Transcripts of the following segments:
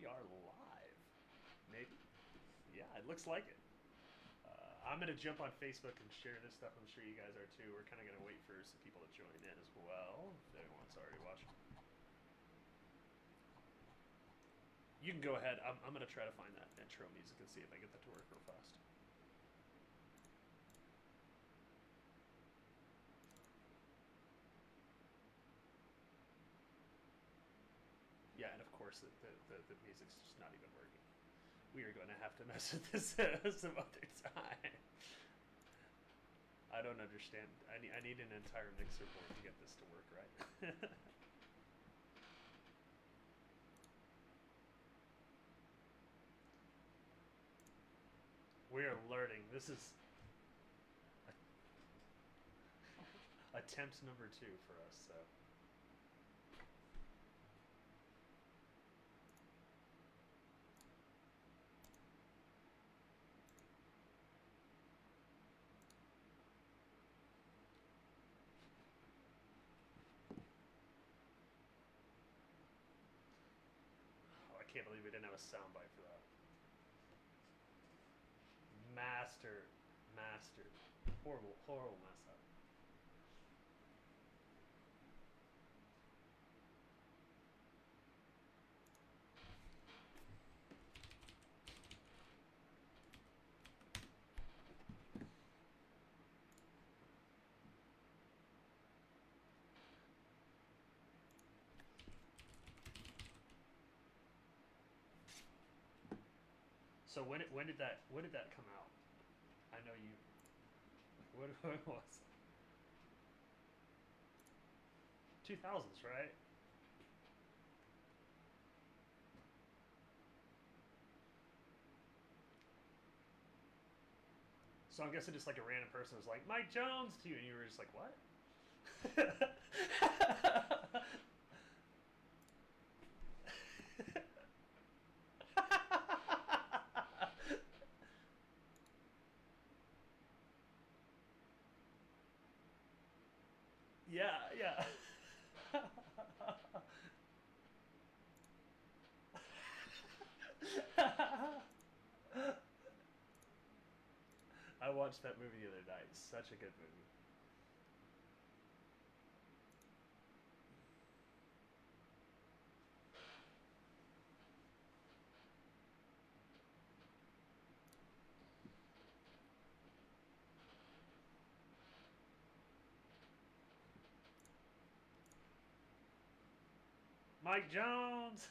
are live. Maybe. Yeah, it looks like it. I'm going to jump on Facebook and share this stuff. I'm sure you guys are too. We're kind of going to wait for some people to join in as well, if anyone's already watching. You can go ahead. I'm going to try to find that intro music and see if I get that to work real fast. Yeah, and of course the music's just not even working. We are going to have to mess with this some other time. I don't understand. I need an entire mixer board to get this to work right. We are learning. This is attempt number 2 for us, so. I can't believe we didn't have a soundbite for that. Master. Horrible mess up. So when did that come out? I know you. What was it? 2000s, right? So I'm guessing just like a random person was like Mike Jones to you, and you were just like, what? Yeah. I watched that movie the other night. It's such a good movie. Mike Jones.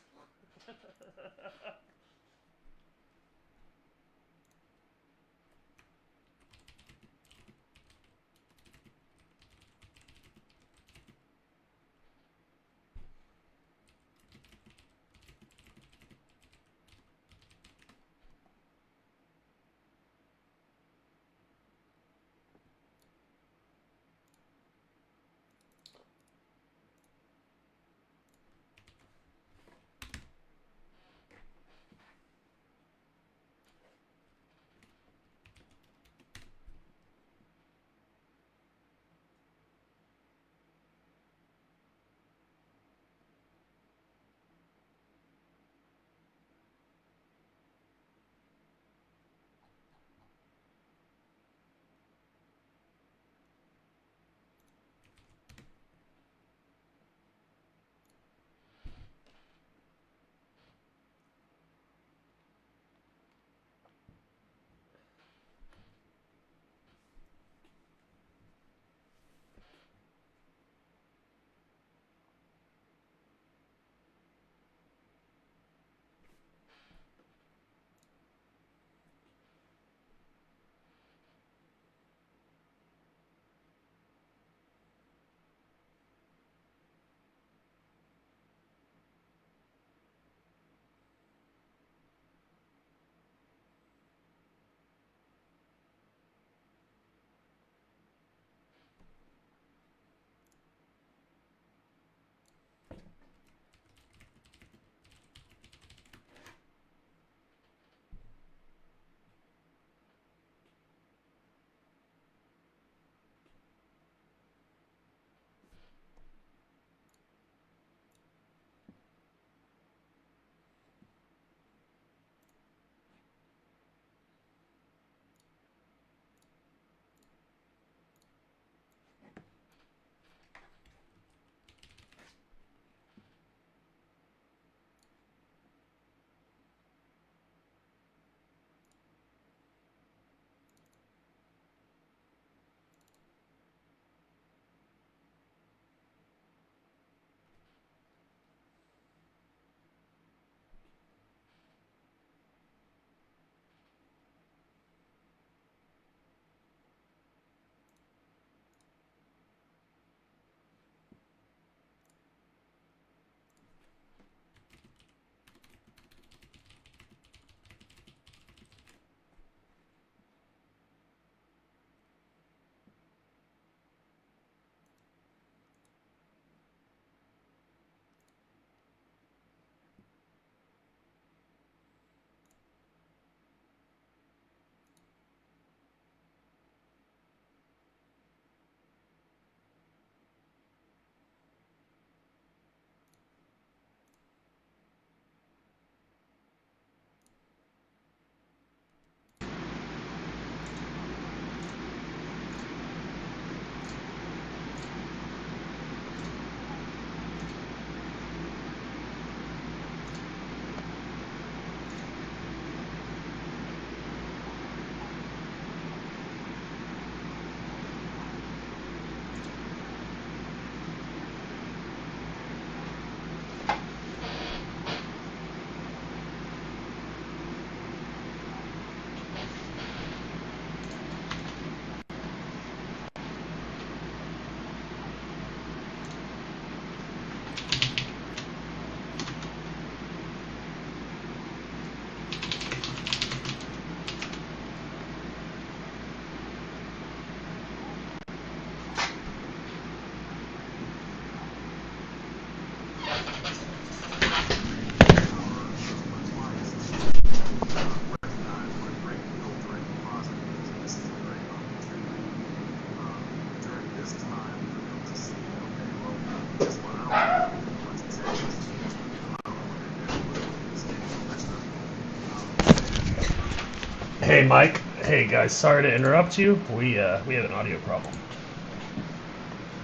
Hey, Mike. Hey, guys. Sorry to interrupt you. We have an audio problem.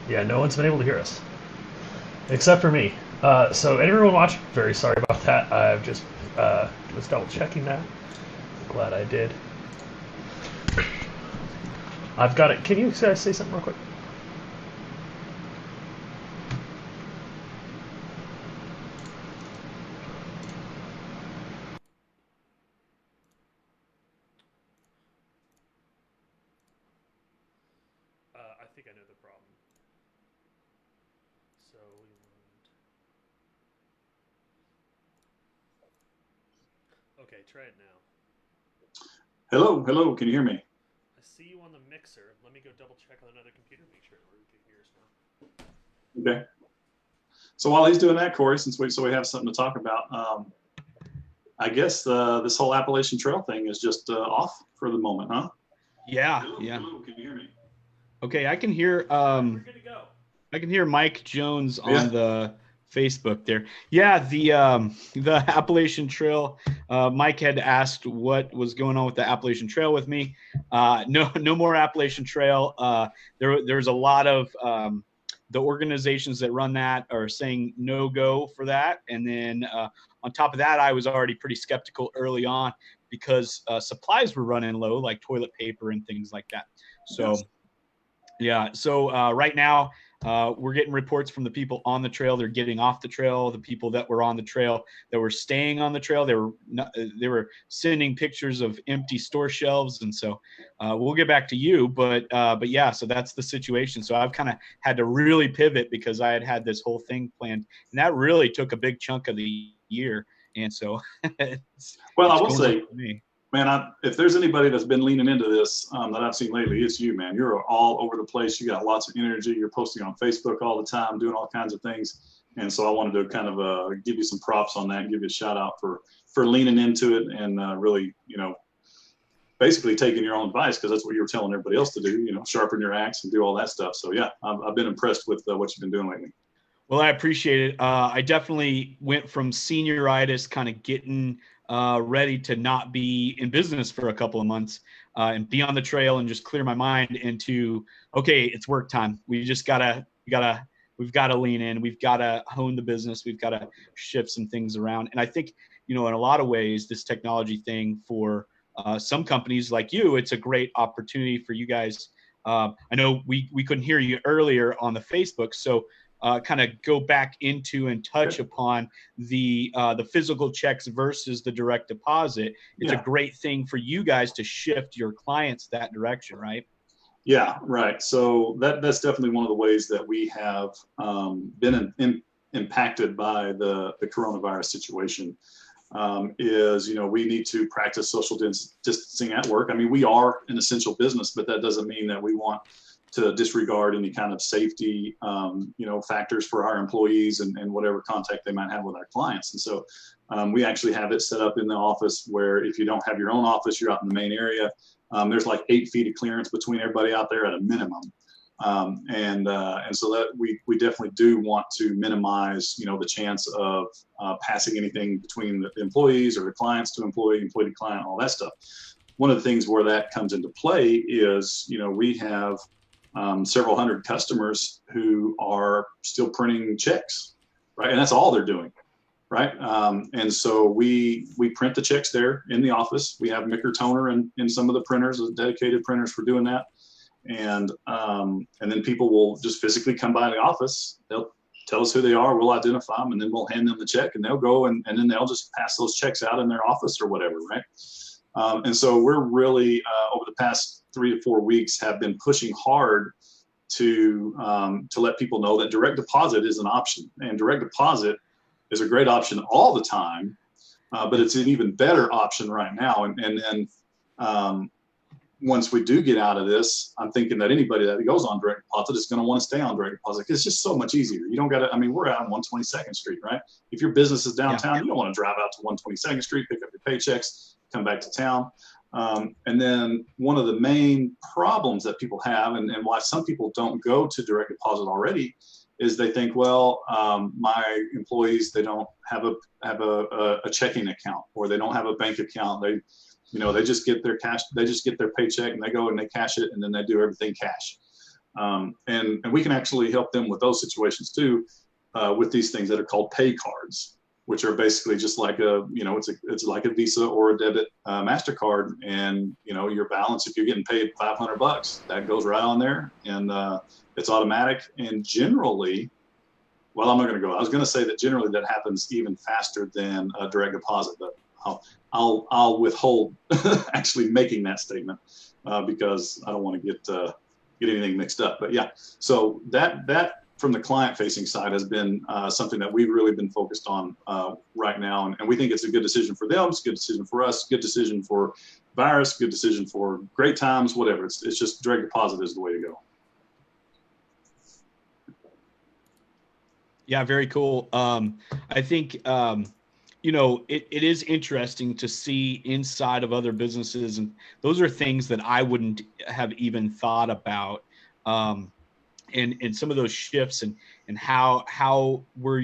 Yeah, no one's been able to hear us except for me. So everyone watching, very sorry about that. I've just was double checking that. Glad I did. I've got it. Can you guys say something real quick? I think I know the problem. So we want. Okay, try it now. Hello, hello. Can you hear me? I see you on the mixer. Let me go double check on another computer, make sure everyone can hear us now. Okay. So while he's doing that, Cory, since we have something to talk about, I guess this whole Appalachian Trail thing is just off for the moment, huh? Yeah, Hello, yeah. hello. Can you hear me? Okay, I can hear. We're good to go. I can hear Mike Jones on Yeah. the Facebook there. Yeah, the Appalachian Trail. Mike had asked what was going on with the Appalachian Trail with me. No more Appalachian Trail. There's a lot of the organizations that run that are saying no go for that, and then on top of that, I was already pretty skeptical early on because supplies were running low, like toilet paper and things like that. So. Yes. Yeah. So right now, we're getting reports from the people on the trail. They're getting off the trail. The people that were on the trail that were staying on the trail, they were sending pictures of empty store shelves. And so we'll get back to you. But yeah, so that's the situation. So I've kind of had to really pivot because I had this whole thing planned, and that really took a big chunk of the year. And so it's I will going say, well for me. man, if there's anybody that's been leaning into this that I've seen lately, it's you, man. You're all over the place. You got lots of energy. You're posting on Facebook all the time, doing all kinds of things. And so I wanted to kind of give you some props on that and give you a shout out for leaning into it and really, basically taking your own advice, because that's what you were telling everybody else to do, sharpen your axe and do all that stuff. So yeah, I've been impressed with what you've been doing lately. Well, I appreciate it. I definitely went from senioritis, kind of getting ready to not be in business for a couple of months and be on the trail and just clear my mind into, okay, it's work time. We've got to lean in. We've got to hone the business. We've got to shift some things around. And I think, in a lot of ways, this technology thing for some companies like you, it's a great opportunity for you guys. I know we couldn't hear you earlier on the Facebook, so kind of go back into and touch upon the physical checks versus the direct deposit. It's a great thing for you guys to shift your clients that direction, right? Yeah, right. So that's definitely one of the ways that we have been impacted by the coronavirus situation. Is we need to practice social distancing at work. I mean, we are an essential business, but that doesn't mean that we want to disregard any kind of safety, factors for our employees and whatever contact they might have with our clients. And so we actually have it set up in the office where if you don't have your own office, you're out in the main area. There's like 8 feet of clearance between everybody out there at a minimum. And so that we definitely do want to minimize, the chance of passing anything between the employees or the clients to employee to client, all that stuff. One of the things where that comes into play is, we have several hundred customers who are still printing checks, right? And that's all they're doing, right? And so we print the checks there in the office. We have Micker toner in some of the printers, dedicated printers for doing that. And then people will just physically come by the office. They'll tell us who they are. We'll identify them, and then we'll hand them the check, and they'll go and then they'll just pass those checks out in their office or whatever, right? And so we're really over the past 3 to 4 weeks have been pushing hard to let people know that direct deposit is an option, and direct deposit is a great option all the time, but it's an even better option right now. And once we do get out of this, I'm thinking that anybody that goes on direct deposit is going to want to stay on direct deposit. It's just so much easier. You don't got to, we're out on 122nd Street, right? If your business is downtown, you don't want to drive out to 122nd Street, pick up your paychecks, come back to town. And then one of the main problems that people have, and why some people don't go to direct deposit already, is they think, well, my employees, they don't have a checking account, or they don't have a bank account. They just get their cash, they just get their paycheck and they go and they cash it, and then they do everything cash. And we can actually help them with those situations too, with these things that are called pay cards, which are basically just like it's like a Visa or a debit MasterCard, and your balance, if you're getting paid $500, that goes right on there, and it's automatic. And generally, well, I'm not going to go. I was going to say that generally that happens even faster than a direct deposit, but I'll withhold actually making that statement because I don't want to get anything mixed up. But yeah, so that from the client-facing side has been something that we've really been focused on right now, and we think it's a good decision for them. It's a good decision for us. Good decision for Virus. Good decision for Great Times. Whatever. It's just direct deposit is the way to go. Yeah, very cool. I think, it is interesting to see inside of other businesses, and those are things that I wouldn't have even thought about. And some of those shifts and how were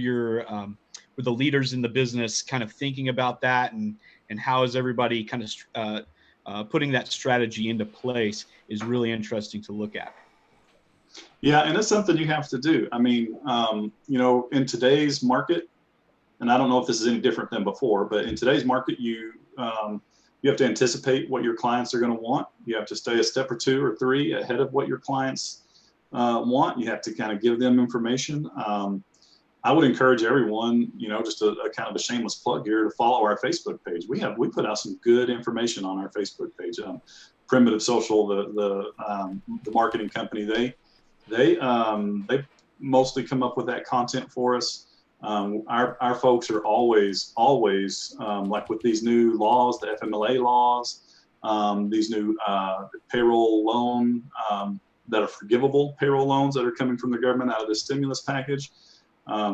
were the leaders in the business kind of thinking about that, and how is everybody kind of putting that strategy into place is really interesting to look at. Yeah, and it's something you have to do. I mean, in today's market, and I don't know if this is any different than before, but in today's market, you have to anticipate what your clients are going to want. You have to stay a step or two or three ahead of what your clients want. You have to kind of give them information. I would encourage everyone, just a kind of a shameless plug here, to follow our Facebook page. We put out some good information on our Facebook page. Primitive Social, the marketing company, they mostly come up with that content for us. Our folks are always like with these new laws, the FMLA laws, these new payroll loan that are forgivable payroll loans that are coming from the government out of the stimulus package.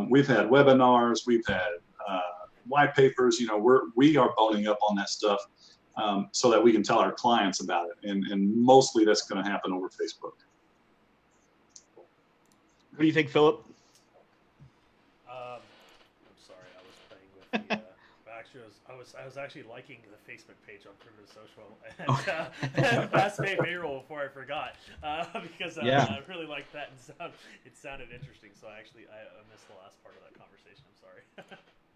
We've had webinars, we've had white papers. We are boning up on that stuff so that we can tell our clients about it, and mostly that's going to happen over Facebook. What do you think, Philip? I'm sorry, I was playing with the. Actually, I was actually liking the Facebook page on Primitive Social and FastPay Payroll before I forgot because I really liked that, and it sounded interesting. So I missed the last part of that conversation. I'm sorry.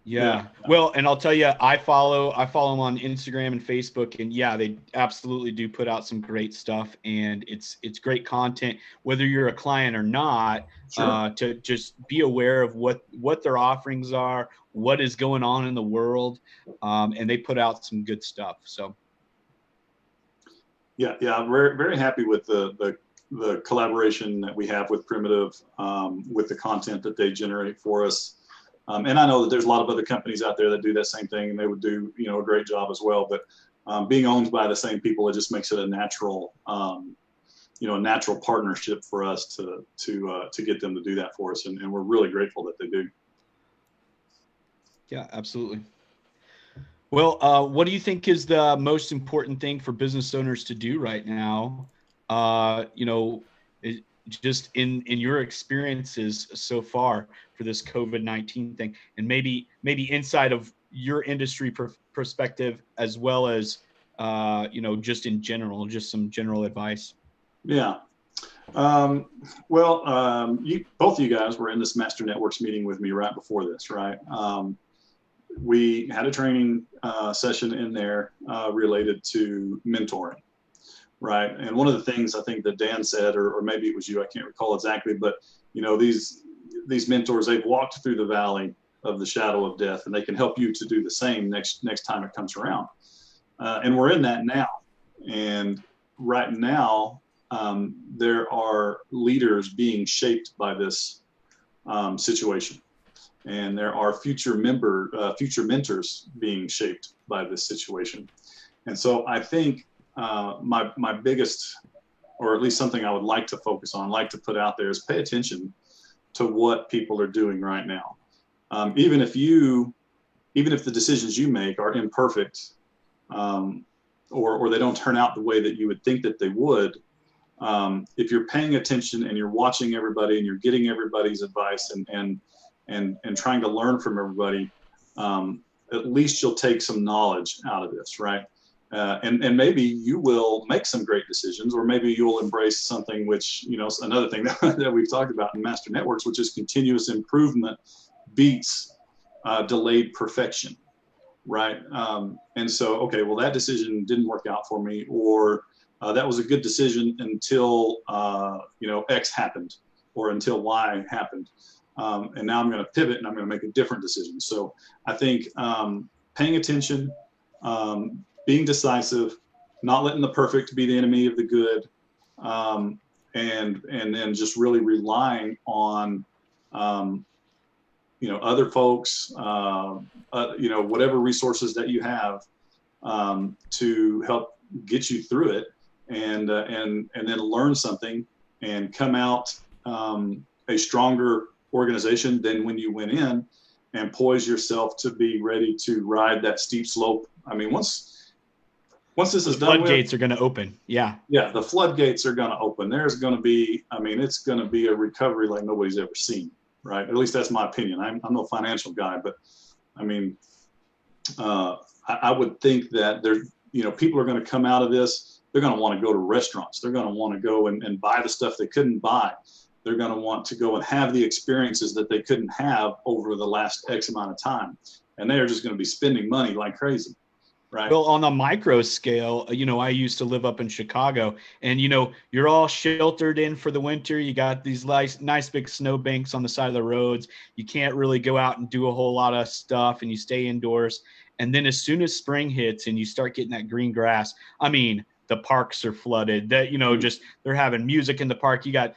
Yeah. Well, and I'll tell you, I follow them on Instagram and Facebook, and yeah, they absolutely do put out some great stuff, and it's great content, whether you're a client or not. Sure. To just be aware of what their offerings are, what is going on in the world, and they put out some good stuff. So. Yeah, I'm very, very happy with the collaboration that we have with Primitive, with the content that they generate for us. And I know that there's a lot of other companies out there that do that same thing, and they would do, a great job as well. But being owned by the same people, it just makes it a natural, a natural partnership for us to get them to do that for us, and we're really grateful that they do. Yeah, absolutely. Well, what do you think is the most important thing for business owners to do right now? Just in your experiences so far for this COVID-19 thing, and maybe inside of your industry perspective, as well as just in general, just some general advice. Yeah. Both of you guys were in this Master Networks meeting with me right before this, right? We had a training session in there related to mentoring. Right. And one of the things I think that Dan said, or maybe it was you, I can't recall exactly, but these mentors, they've walked through the valley of the shadow of death, and they can help you to do the same next time it comes around. And we're in that now. And right now, there are leaders being shaped by this situation. And there are future mentors being shaped by this situation. And so I think my biggest, or at least something I would like to focus on, like to put out there, is pay attention to what people are doing right now. Even if the decisions you make are imperfect, or they don't turn out the way that you would think that they would, if you're paying attention and you're watching everybody and you're getting everybody's advice and trying to learn from everybody, at least you'll take some knowledge out of this, right? And maybe you will make some great decisions, or maybe you'll embrace something which, another thing that we've talked about in Master Networks, which is continuous improvement beats delayed perfection, right? And so, okay, well, that decision didn't work out for me, or that was a good decision until, X happened, or until Y happened. And now I'm going to pivot and I'm going to make a different decision. So I think paying attention, being decisive, not letting the perfect be the enemy of the good, and then just really relying on other folks, whatever resources that you have to help get you through it, and then learn something and come out a stronger organization than when you went in, and poise yourself to be ready to ride that steep slope. I mean, once this is done, floodgates are going to open. Yeah, the floodgates are going to open. There's going to be, it's going to be a recovery like nobody's ever seen, right? At least that's my opinion. I'm no financial guy, but I would think that people are going to come out of this. They're going to want to go to restaurants. They're going to want to go and buy the stuff they couldn't buy. They're going to want to go and have the experiences that they couldn't have over the last X amount of time. And they are just going to be spending money like crazy. Right. Well, on the micro scale, I used to live up in Chicago, and, you're all sheltered in for the winter. You got these nice big snow banks on the side of the roads. You can't really go out and do a whole lot of stuff, and you stay indoors. And then as soon as spring hits and you start getting that green grass, the parks are flooded. That, just they're having music in the park. You got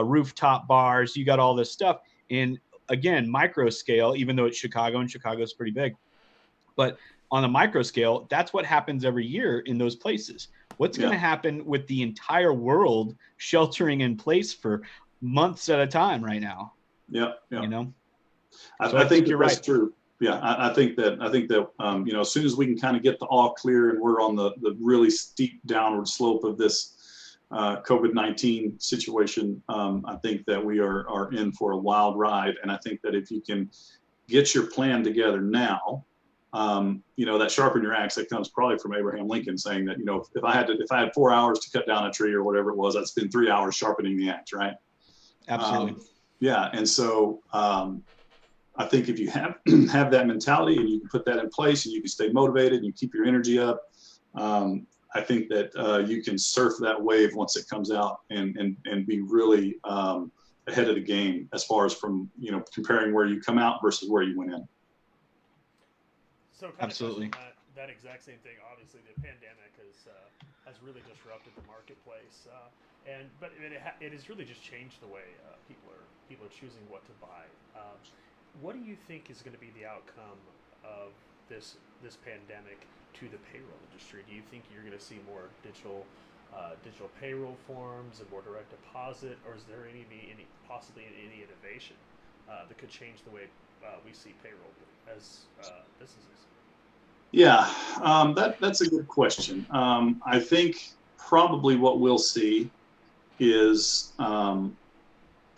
rooftop bars. You got all this stuff. And again, micro scale, even though it's Chicago, and Chicago's pretty big, but on a micro scale, that's what happens every year in those places. What's going to happen with the entire world sheltering in place for months at a time right now? Yeah. So I think you're that's right. true. Yeah, I think that as soon as we can kind of get the all clear and we're on the really steep downward slope of this COVID-19 situation, I think that we are in for a wild ride. And I think that if you can get your plan together now, that sharpen your axe, that comes probably from Abraham Lincoln saying that, if I had 4 hours to cut down a tree or whatever it was, I'd spend 3 hours sharpening the axe, right? Absolutely. And so I think if you have that mentality and you can put that in place and you can stay motivated and you keep your energy up, I think that you can surf that wave once it comes out and be really ahead of the game as far as from, comparing where you come out versus where you went in. So absolutely, that exact same thing. Obviously, the pandemic has really disrupted the marketplace, but it has really just changed the way people are choosing what to buy. What do you think is going to be the outcome of this pandemic to the payroll industry? Do you think you're going to see more digital payroll forms and more direct deposit, or is there possibly any innovation that could change the way we see payroll as businesses? Yeah, that's a good question. I think probably what we'll see is from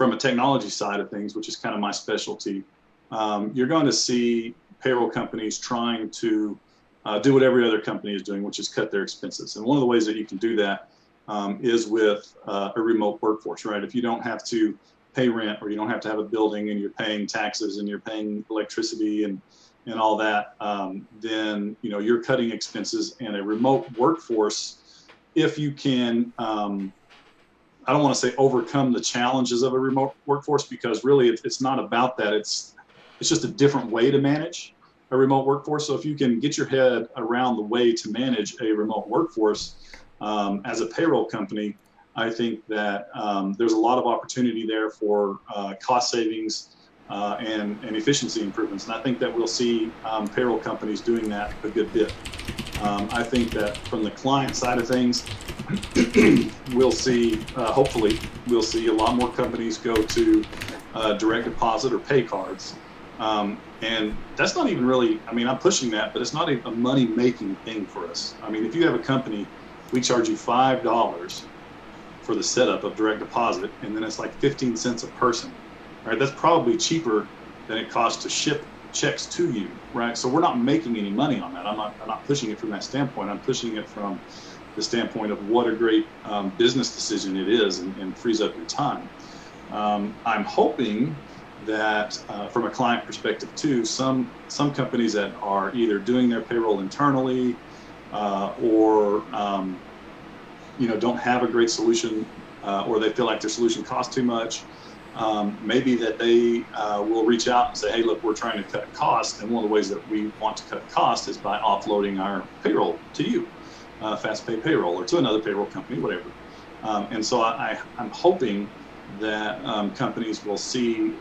a technology side of things, which is kind of my specialty, you're going to see payroll companies trying to do what every other company is doing, which is cut their expenses. And one of the ways that you can do that is with a remote workforce, right? If you don't have to pay rent, or you don't have to have a building and you're paying taxes and you're paying electricity and all that, then you're cutting expenses. And a remote workforce, if you can, I don't want to say overcome the challenges of a remote workforce, because really it's not about that. It's just a different way to manage a remote workforce. So if you can get your head around the way to manage a remote workforce as a payroll company, I think that there's a lot of opportunity there for cost savings and efficiency improvements. And I think that we'll see payroll companies doing that a good bit. I think that from the client side of things, we'll see, hopefully, we'll see a lot more companies go to direct deposit or pay cards. And that's not even really, I'm pushing that, but it's not a money-making thing for us. If you have a company, we charge you $5 for the setup of direct deposit, and then it's like 15 cents a person. Right? That's probably cheaper than it costs to ship checks to you, right? So we're not making any money on that. I'm not pushing it from that standpoint. I'm pushing it from the standpoint of what a great business decision it is, and frees up your time. I'm hoping that from a client perspective too, some companies that are either doing their payroll internally or don't have a great solution, or they feel like their solution costs too much, maybe that they will reach out and say, hey, look, we're trying to cut costs, and one of the ways that we want to cut costs is by offloading our payroll to you, FastPay Payroll, or to another payroll company, whatever. And so I'm hoping that companies will see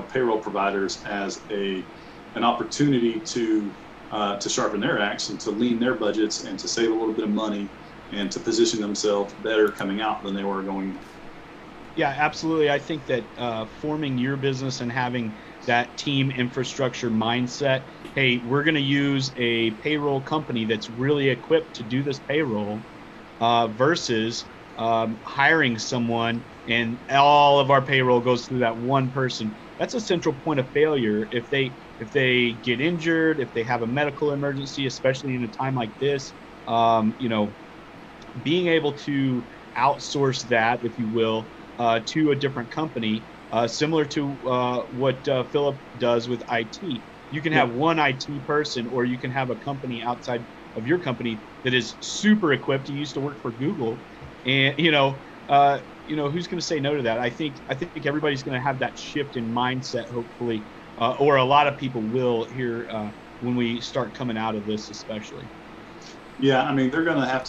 payroll providers as an opportunity to sharpen their axe and to lean their budgets and to save a little bit of money and to position themselves better coming out than they were going in. Yeah, absolutely. I think that forming your business and having that team infrastructure mindset, hey, we're going to use a payroll company that's really equipped to do this payroll versus hiring someone and all of our payroll goes through that one person. That's a central point of failure. If they get injured, if they have a medical emergency, especially in a time like this, being able to outsource that, if you will, to a different company, similar to what Philip does with IT. You can have one IT person, or you can have a company outside of your company that is super equipped. He used to work for Google, and who's going to say no to that? I think everybody's going to have that shift in mindset, hopefully, or a lot of people will here when we start coming out of this, especially. Yeah, I mean, they're going to have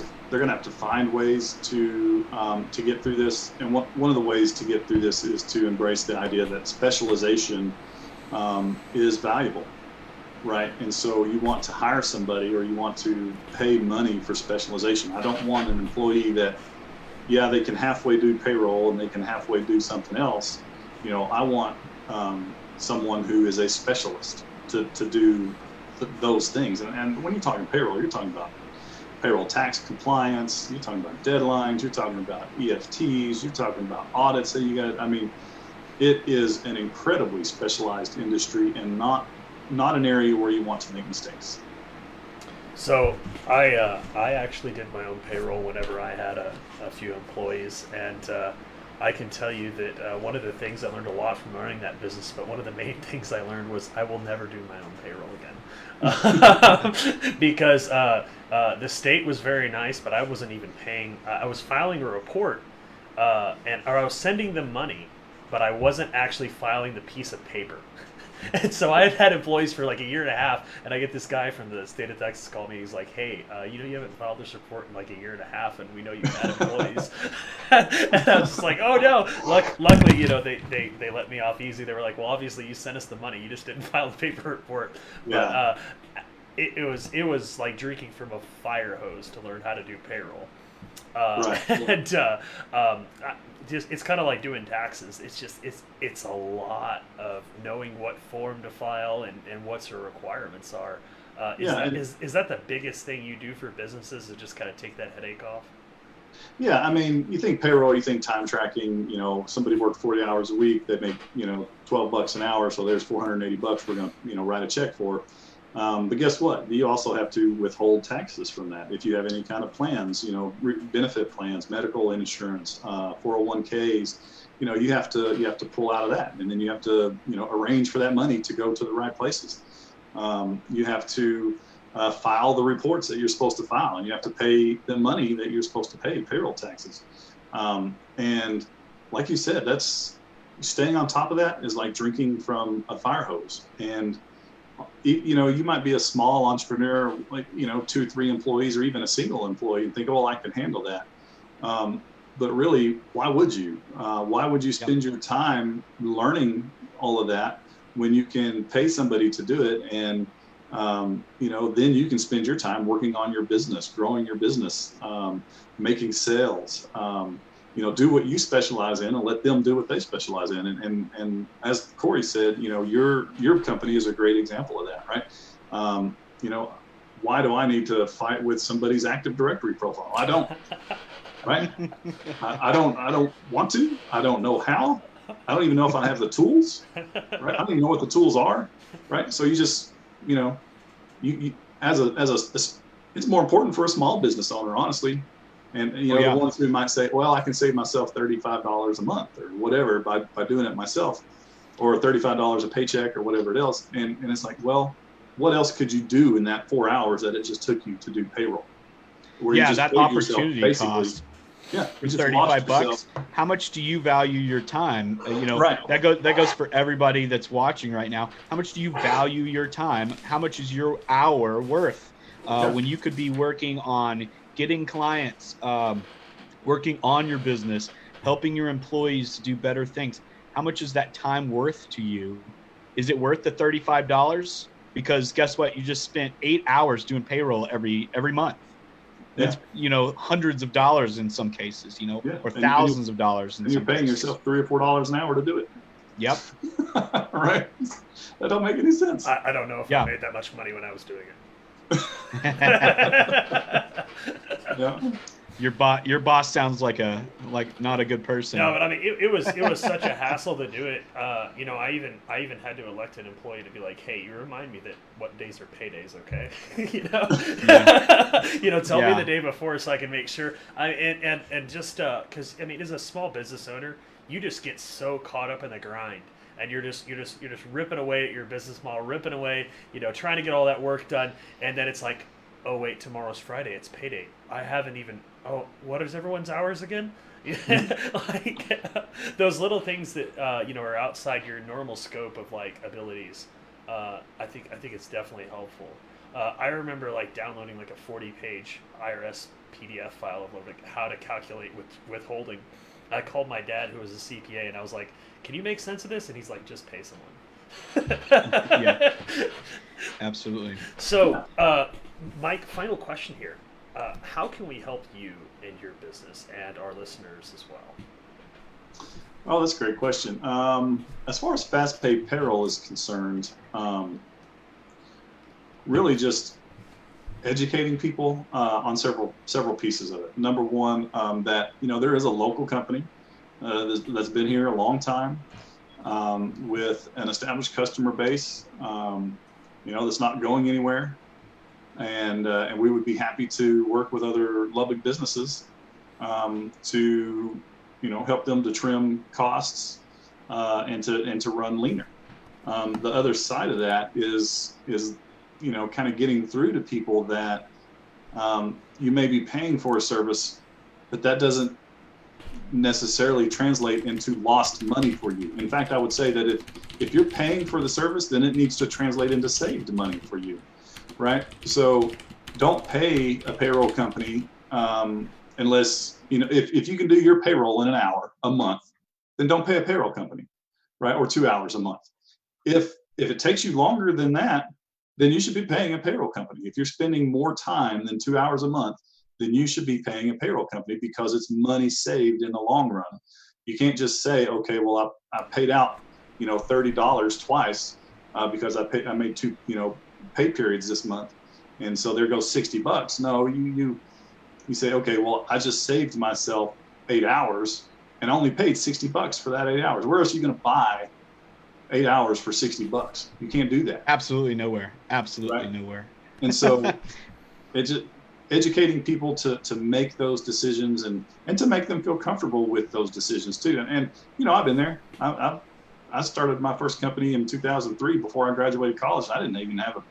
to find ways to get through this, and one of the ways to get through this is to embrace the idea that specialization is valuable, right? And so you want to hire somebody, or you want to pay money for specialization. I don't want an employee that, they can halfway do payroll and they can halfway do something else. I want someone who is a specialist to do those things. And when you're talking payroll, you're talking about payroll tax compliance, you're talking about deadlines, you're talking about EFTs, you're talking about audits that you got. I mean, it is an incredibly specialized industry, and not an area where you want to make mistakes. So I actually did my own payroll whenever I had a few employees, and I can tell you that one of the things I learned a lot from learning that business, but one of the main things I learned was I will never do my own payroll again. Because the state was very nice, but I wasn't even paying. I was filing a report, or I was sending them money, but I wasn't actually filing the piece of paper. And so I had employees for like a year and a half, and I get this guy from the state of Texas call me. He's like, hey, you haven't filed this report in like a year and a half, and we know you've had employees. And I was just like, oh no. Luckily, they let me off easy. They were like, well, obviously you sent us the money, you just didn't file the paper report. Yeah. But it was like drinking from a fire hose to learn how to do payroll. Right. And it's kind of like doing taxes. It's a lot of knowing what form to file and what your requirements are. Is that the biggest thing you do for businesses, is just kind of take that headache off? Yeah, I mean, you think payroll, you think time tracking. Somebody worked 40 hours a week, they make $12 an hour, so there's $480 we're going to write a check for. But guess what? You also have to withhold taxes from that if you have any kind of plans, benefit plans, medical insurance, 401ks. You have to pull out of that, and then you have to arrange for that money to go to the right places. You have to file the reports that you're supposed to file, and you have to pay the money that you're supposed to pay, payroll taxes. And like you said, that's staying on top of that is like drinking from a fire hose. And you might be a small entrepreneur, like 2 or 3 employees, or even a single employee, and think, oh, I can handle that. But really, why would you? Why would you spend your time learning all of that when you can pay somebody to do it? And then you can spend your time working on your business, growing your business, making sales. Do what you specialize in, and let them do what they specialize in. And as Cory said, your company is a great example of that, right? Why do I need to fight with somebody's Active Directory profile? I don't, right? I don't want to. I don't know how. I don't even know if I have the tools, right? I don't even know what the tools are, right? So you just, you it's more important for a small business owner, honestly. And, the ones who might say, well, I can save myself $35 a month or whatever by doing it myself, or $35 a paycheck or whatever it else. And it's like, well, what else could you do in that 4 hours that it just took you to do payroll? Where you just that paid opportunity yourself, cost. Yeah, For $35, how much do you value your time? Right. That goes for everybody that's watching right now. How much do you value your time? How much is your hour worth? When you could be working on getting clients, working on your business, helping your employees do better things. How much is that time worth to you? Is it worth the $35? Because guess what? You just spent 8 hours doing payroll every month. It's, hundreds of dollars in some cases, or thousands of dollars. And you're paying yourself $3 or $4 an hour to do it. Yep. Right. That don't make any sense. I don't know if I made that much money when I was doing it. Yeah. Your boss sounds like not a good person. No, but I mean, it was such a hassle to do it. I even had to elect an employee to be like, hey, you remind me that what days are paydays, okay? Tell me the day before so I can make sure. Just because as a small business owner, you just get so caught up in the grind. And you're just ripping away at your business model, ripping away, trying to get all that work done, and then it's like, oh wait, tomorrow's Friday, it's payday. I haven't even. Oh, what is everyone's hours again? Like those little things that are outside your normal scope of abilities. I think it's definitely helpful. I remember downloading a 40-page IRS PDF file of how to calculate withholding. I called my dad, who was a CPA, and I was like, can you make sense of this? And he's like, just pay someone. Yeah, absolutely. So, Mike, final question here. How can we help you in your business and our listeners as well? Oh, that's a great question. As far as FastPay Payroll is concerned, really just educating people on several pieces of it. Number one, that there is a local company that's been here a long time with an established customer base, that's not going anywhere, and we would be happy to work with other Lubbock businesses to help them to trim costs and to run leaner. The other side of that is kind of getting through to people that you may be paying for a service, but that doesn't necessarily translate into lost money for you. In fact, I would say that if you're paying for the service, then it needs to translate into saved money for you, right? So don't pay a payroll company unless, if you can do your payroll in an hour a month, then don't pay a payroll company, right? Or 2 hours a month. If it takes you longer than that, then you should be paying a payroll company. If you're spending more time than 2 hours a month, then you should be paying a payroll company because it's money saved in the long run. You can't just say, okay, well, I paid out, $30 twice because I made two, pay periods this month, and so there goes $60. No, you say, okay, well, I just saved myself 8 hours and only paid $60 for that 8 hours. Where else are you going to buy 8 hours for $60? You can't do that. Absolutely nowhere. Absolutely nowhere. And so it's just educating people to make those decisions and to make them feel comfortable with those decisions too. And I've been there. I started my first company in 2003 before I graduated college. I didn't even have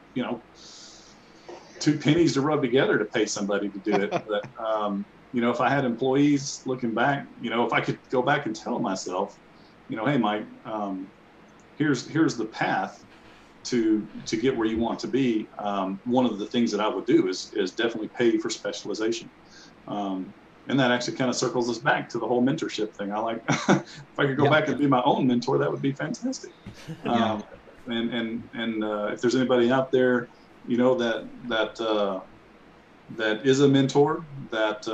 2 pennies to rub together to pay somebody to do it. But if I had employees looking back, if I could go back and tell myself, hey, Mike, here's the path to get where you want to be. One of the things that I would do is definitely pay for specialization. And that actually kind of circles us back to the whole mentorship thing. I like, if I could go back and be my own mentor, that would be fantastic. And if there's anybody out there, that is a mentor that,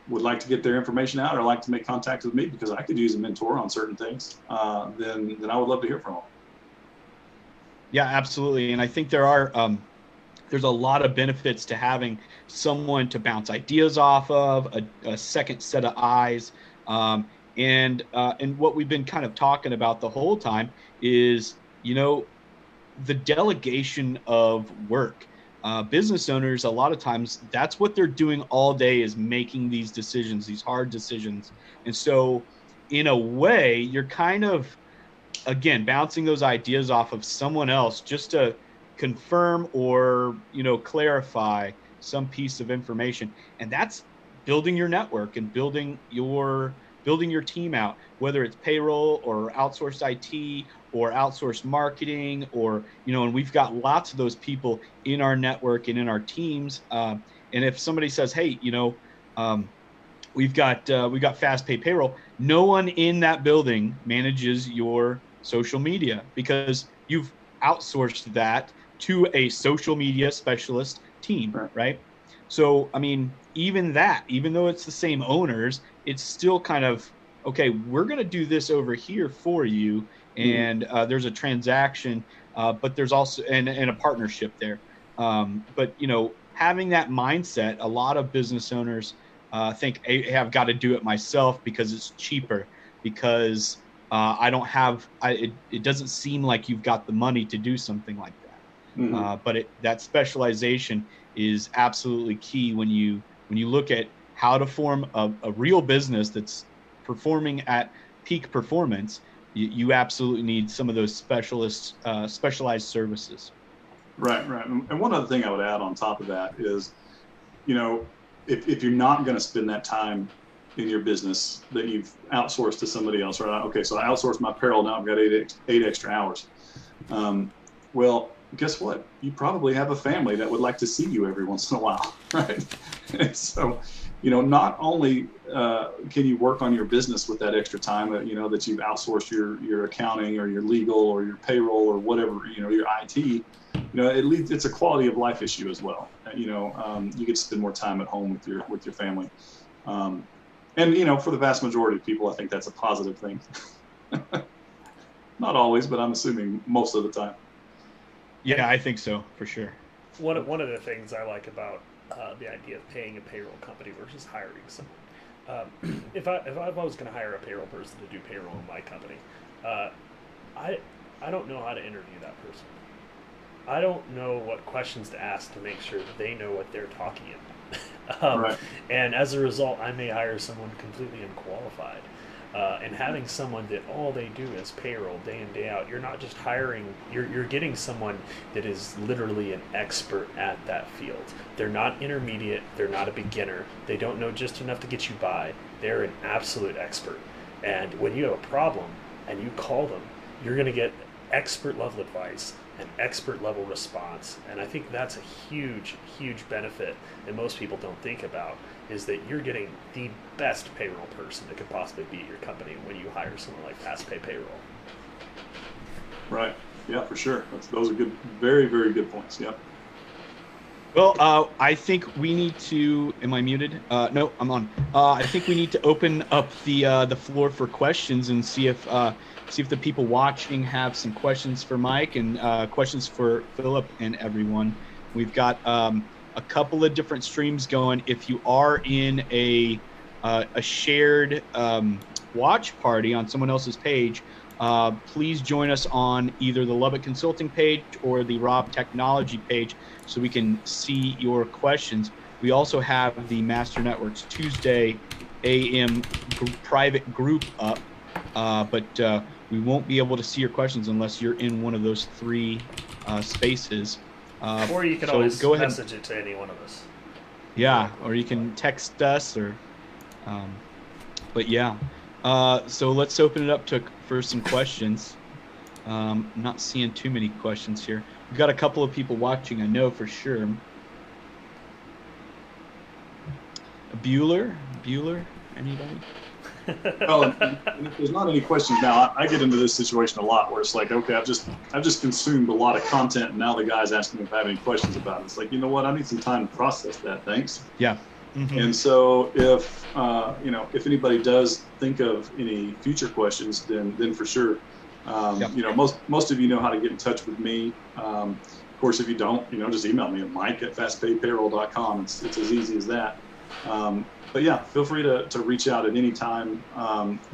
would like to get their information out or like to make contact with me because I could use a mentor on certain things, then I would love to hear from them. Yeah, absolutely. And I think there's a lot of benefits to having someone to bounce ideas off of, a second set of eyes. And what we've been kind of talking about the whole time is, the delegation of work. Business owners, a lot of times, that's what they're doing all day, is making these decisions, these hard decisions. And so in a way, you're kind of, again, bouncing those ideas off of someone else just to confirm or, clarify some piece of information. And that's building your network and building your team out, whether it's payroll or outsourced IT or outsourced marketing, or, and we've got lots of those people in our network and in our teams. And if somebody says, hey, we've got FastPay Payroll, no one in that building manages your social media, because you've outsourced that to a social media specialist team, right? So, I mean, even though it's the same owners, it's still kind of, okay, we're going to do this over here for you. And there's a transaction, but there's also and a partnership there. But, having that mindset, a lot of business owners think, hey, I've got to do it myself because it's cheaper, because I don't have, it doesn't seem like you've got the money to do something like that. But that specialization is absolutely key when you look at how to form a real business that's performing at peak performance. You absolutely need some of those specialized services. Right. And one other thing I would add on top of that is, if you're not going to spend that time in your business that you've outsourced to somebody else, right? Okay, so I outsourced my payroll, now I've got eight extra hours. Well, guess what? You probably have a family that would like to see you every once in a while, right? And so, not only can you work on your business with that extra time that, that you've outsourced your accounting or your legal or your payroll or whatever, your IT, it's a quality of life issue as well. You get to spend more time at home with your family. And, for the vast majority of people, I think that's a positive thing. Not always, but I'm assuming most of the time. Yeah, I think so, for sure. One of the things I like about the idea of paying a payroll company versus hiring someone. If I was going to hire a payroll person to do payroll in my company, I don't know how to interview that person. I don't know what questions to ask to make sure that they know what they're talking about. Right. And as a result, I may hire someone completely unqualified. And having someone that all they do is payroll day in, day out, you're not just hiring, you're getting someone that is literally an expert at that field. They're not intermediate, they're not a beginner, they don't know just enough to get you by, they're an absolute expert. And when you have a problem and you call them, you're going to get expert level advice and expert level response. And I think that's a huge, huge benefit that most people don't think about, is that you're getting the best payroll person that could possibly be at your company when you hire someone like FastPay Payroll. Right. Yeah, for sure. Those are good, very, very good points. Yeah. Well, I think we need to. Am I muted? No, I'm on. I think we need to open up the floor for questions and see if the people watching have some questions for Mike and questions for Philip and everyone. We've got a couple of different streams going. If you are in a shared watch party on someone else's page, please join us on either the Lubbock Consulting page or the Robb Technology page so we can see your questions. We also have the Master Networks Tuesday AM private group up, but we won't be able to see your questions unless you're in one of those three spaces. Or you can always go ahead message it to any one of us. Yeah, or you can text us, or, but yeah. So let's open it up for some questions. I'm not seeing too many questions here. We've got a couple of people watching, I know for sure. Bueller, anybody? Well, if there's not any questions now, I get into this situation a lot where it's like, okay, I've just consumed a lot of content, and now the guy's asking me if I have any questions about it. It's like, you know what? I need some time to process that. Thanks. Yeah. Mm-hmm. And so if if anybody does think of any future questions, then for sure, most of you know how to get in touch with me. Of course, if you don't, just email me at mike@fastpaypayroll.com. It's as easy as that. yeah, feel free to reach out at any time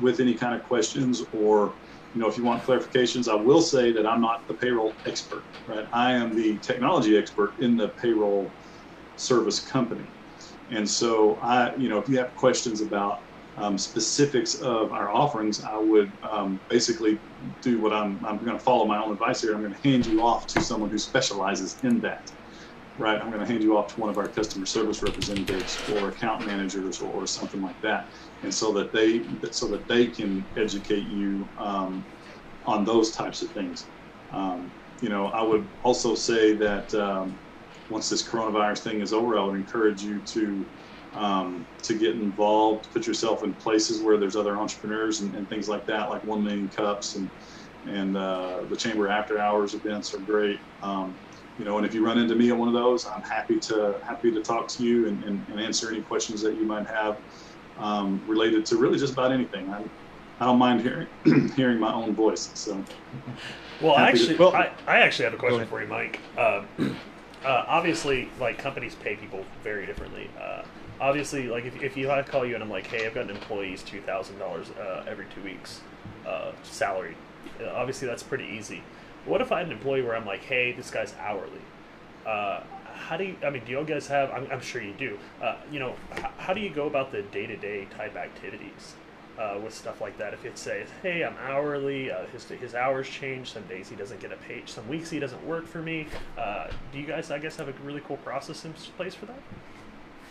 with any kind of questions, or if you want clarifications. I will say that I'm not the payroll expert, right? I am the technology expert in the payroll service company. And so if you have questions about specifics of our offerings, I would basically do what I'm going to follow my own advice here. I'm going to hand you off to someone who specializes in that, right? I'm going to hand you off to one of our customer service representatives or account managers or something like that, and so that they can educate you on those types of things. I would also say that once this coronavirus thing is over, I would encourage you to get involved, put yourself in places where there's other entrepreneurs and things like that, like 1 Million Cups and the Chamber After Hours events are great. And if you run into me at one of those, I'm happy to talk to you and answer any questions that you might have related to really just about anything. I don't mind hearing my own voice. So, well, I actually have a question for you, Mike. Obviously, like, companies pay people very differently. Obviously, like, if I call you and I'm like, hey, I've got an employee's $2,000 every 2 weeks salary. Obviously, that's pretty easy. What if I had an employee where I'm like, hey, this guy's hourly? Do you guys have, I'm sure you do, how do you go about the day-to-day type activities with stuff like that? If it says, hey, I'm hourly, his hours change, some days he doesn't get a pay, some weeks he doesn't work for me. Do you guys, I guess, have a really cool process in place for that?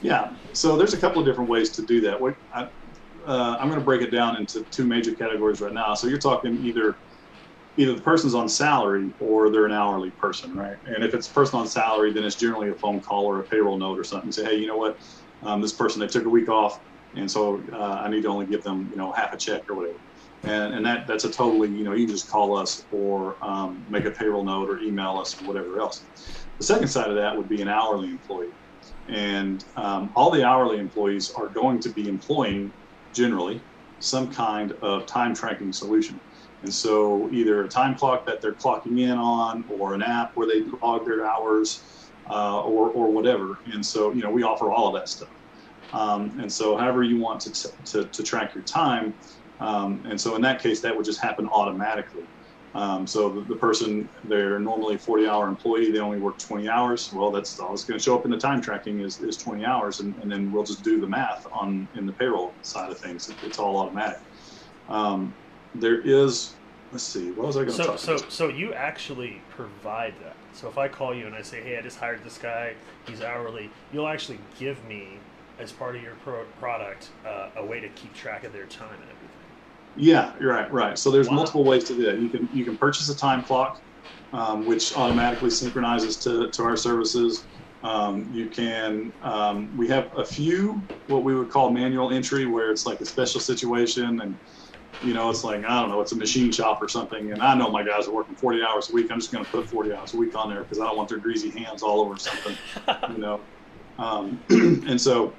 Yeah, so there's a couple of different ways to do that. I'm going to break it down into two major categories right now. So you're talking either the person's on salary or they're an hourly person, right? And if it's a person on salary, then it's generally a phone call or a payroll note or something. You say, hey, you know what? This person, they took a week off, and so I need to only give them, half a check or whatever. And that's a totally, you can just call us or make a payroll note or email us or whatever else. The second side of that would be an hourly employee. And all the hourly employees are going to be employing, generally, some kind of time tracking solution. And so either a time clock that they're clocking in on, or an app where they log their hours, or whatever. And so, we offer all of that stuff. And so however you want to track your time. And so in that case, that would just happen automatically. So the person, they're normally a 40-hour employee, they only work 20 hours. Well, that's all that's going to show up in the time tracking is 20 hours. And then we'll just do the math in the payroll side of things. It's all automatic. There is, let's see, what was I going to talk about? So you actually provide that. So if I call you and I say, hey, I just hired this guy, he's hourly, you'll actually give me, as part of your product, a way to keep track of their time and everything. Yeah, you're right. So there's multiple ways to do that. You can purchase a time clock, which automatically synchronizes to our services. You can, we have a few what we would call manual entry, where it's like a special situation, and it's like, I don't know, it's a machine shop or something, and I know my guys are working 40 hours a week. I'm just going to put 40 hours a week on there because I don't want their greasy hands all over something, and so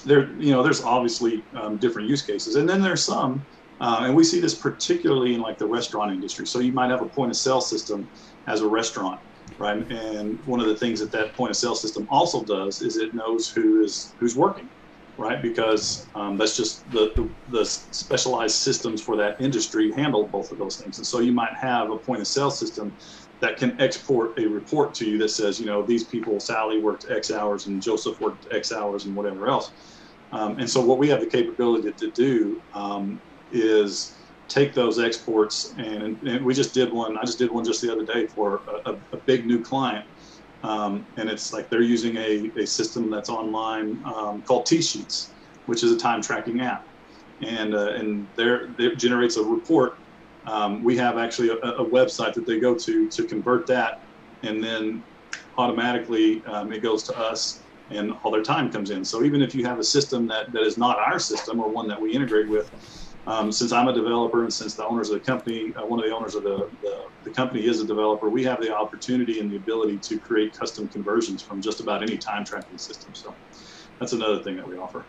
there's obviously different use cases, and then there's some, and we see this particularly in like the restaurant industry. So you might have a point of sale system as a restaurant, right? And one of the things that point of sale system also does is it knows who's working, right? Because that's just the specialized systems for that industry handle both of those things. And so you might have a point of sale system that can export a report to you that says, these people, Sally worked X hours and Joseph worked X hours and whatever else. And so what we have the capability to do is take those exports, and we just did one. I just did one just the other day for a big new client. And it's like they're using a system that's online called T-Sheets, which is a time tracking app. And it generates a report. We have actually a website that they go to convert that, and then automatically it goes to us, and all their time comes in. So even if you have a system that is not our system or one that we integrate with, since I'm a developer and since the owners of the company, one of the owners of the company is a developer, we have the opportunity and the ability to create custom conversions from just about any time tracking system. So that's another thing that we offer.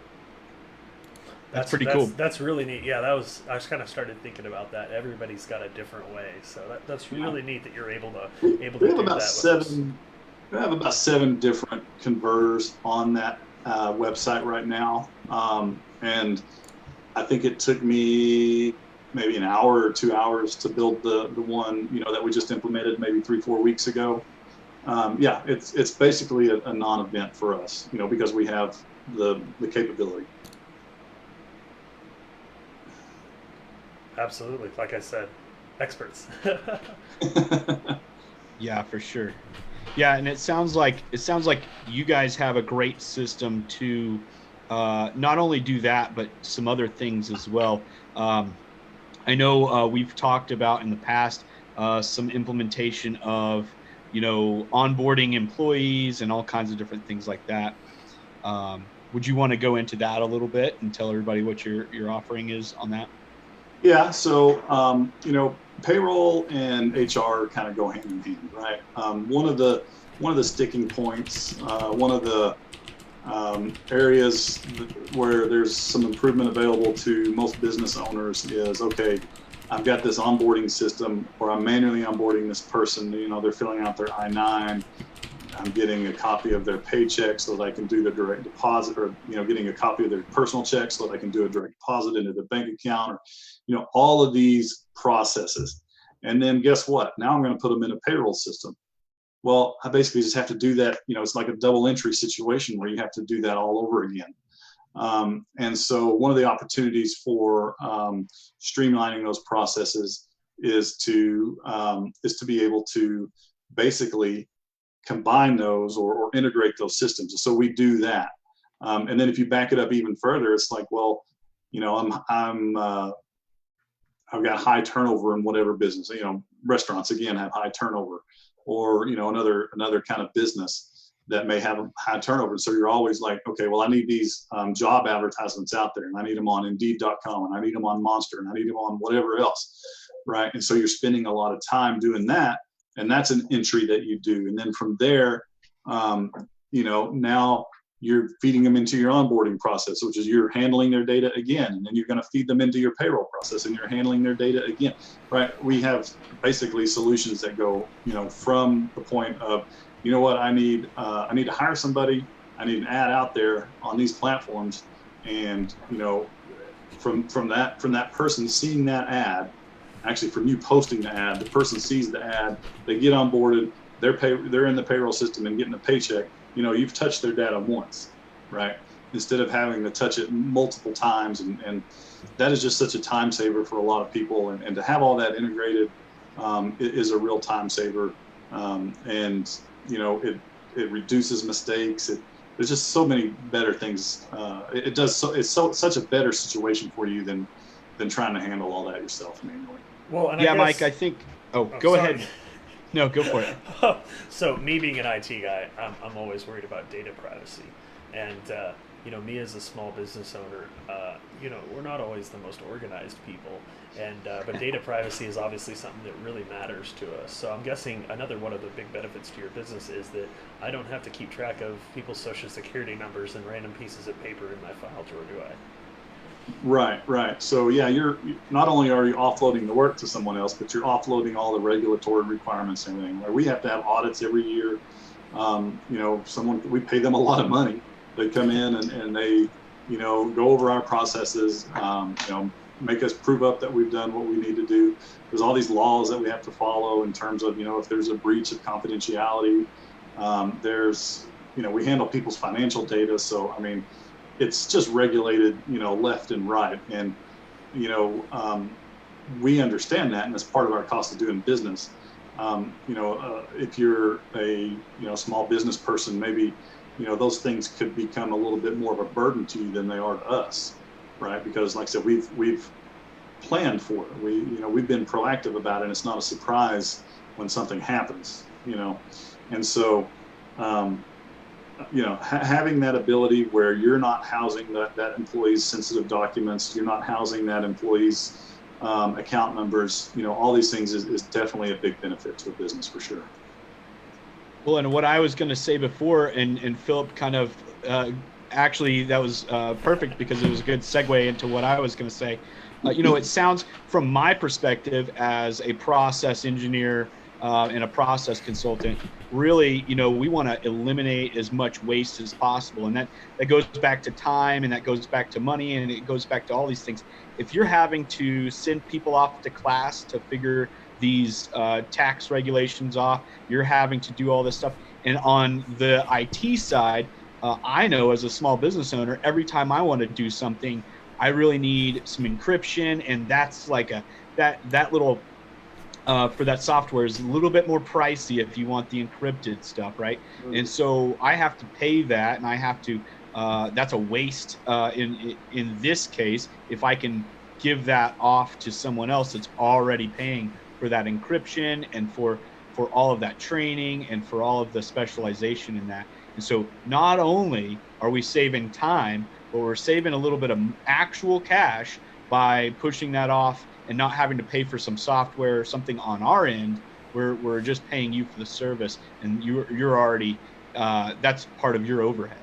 That's pretty cool. That's really neat. Yeah, I just kind of started thinking about that. Everybody's got a different way, so that's really neat that you're able to do that. We have about 7 different converters on that website right now, and I think it took me maybe an hour or 2 hours to build the one, that we just implemented maybe 3-4 weeks ago. Yeah, it's basically a non-event for us, because we have the capability. Absolutely. Like I said, experts. Yeah, for sure. Yeah, and it sounds like you guys have a great system to not only do that, but some other things as well. I know we've talked about in the past some implementation of onboarding employees and all kinds of different things like that. Would you want to go into that a little bit and tell everybody what your offering is on that? Yeah, so payroll and HR kind of go hand in hand, right? One of the sticking points, one of the areas where there's some improvement available to most business owners is, okay, I've got this onboarding system, or I'm manually onboarding this person. They're filling out their I-9. I'm getting a copy of their paycheck so that I can do the direct deposit, or getting a copy of their personal check so that I can do a direct deposit into their bank account, or all of these processes. And then guess what? Now I'm going to put them in a payroll system. Well, I basically just have to do that. It's like a double entry situation where you have to do that all over again. And so one of the opportunities for streamlining those processes is to be able to basically combine those or integrate those systems. And so we do that. And then if you back it up even further, it's like, well, I've got high turnover in whatever business. Restaurants again have high turnover, or another kind of business that may have a high turnover. So you're always like, okay, well, I need these job advertisements out there, and I need them on Indeed.com, and I need them on Monster, and I need them on whatever else, right? And so you're spending a lot of time doing that, and that's an entry that you do. And then from there, now you're feeding them into your onboarding process, which is you're handling their data again, and then you're going to feed them into your payroll process, and you're handling their data again, right? We have basically solutions that go, from the point of, I need to hire somebody, I need an ad out there on these platforms, and from that person seeing that ad, actually from you posting the ad, the person sees the ad, they get onboarded, they're in the payroll system and getting a paycheck. You've touched their data once, right? Instead of having to touch it multiple times. And that is just such a time saver for a lot of people. And to have all that integrated is a real time saver. And it reduces mistakes. There's just so many better things. It's such a better situation for you than trying to handle all that yourself manually. Well, and yeah, Mike, I think, go ahead. No, go for it. So me being an IT guy, I'm always worried about data privacy. And, me as a small business owner, we're not always the most organized people. And but data privacy is obviously something that really matters to us. So I'm guessing another one of the big benefits to your business is that I don't have to keep track of people's social security numbers and random pieces of paper in my file drawer, do I? Right. So yeah, you're not only are you offloading the work to someone else, but you're offloading all the regulatory requirements and everything. Where we have to have audits every year. We pay them a lot of money. They come in and they, go over our processes, make us prove up that we've done what we need to do. There's all these laws that we have to follow in terms of, if there's a breach of confidentiality. We handle people's financial data. So, it's just regulated, left and right. And, we understand that, and it's part of our cost of doing business. If you're a, small business person, maybe, those things could become a little bit more of a burden to you than they are to us, right? Because like I said, we've planned for it. We've been proactive about it, and it's not a surprise when something happens, And so, having that ability where you're not housing that employee's sensitive documents, you're not housing that employee's account numbers, all these things is definitely a big benefit to a business for sure. Well, and what I was going to say before, and Philip kind of, actually that was perfect because it was a good segue into what I was going to say. It sounds from my perspective as a process engineer, and a process consultant, really, we want to eliminate as much waste as possible. And that goes back to time, and that goes back to money, and it goes back to all these things. If you're having to send people off to class to figure these tax regulations off, you're having to do all this stuff. And on the IT side, I know as a small business owner, every time I want to do something, I really need some encryption, and that's like that little for that software is a little bit more pricey if you want the encrypted stuff, right? Mm-hmm. And so I have to pay that, and I have to. That's a waste in this case. If I can give that off to someone else that's already paying for that encryption and for all of that training and for all of the specialization in that. And so not only are we saving time, but we're saving a little bit of actual cash by pushing that off and not having to pay for some software or something on our end. We're just paying you for the service, and you're already that's part of your overhead.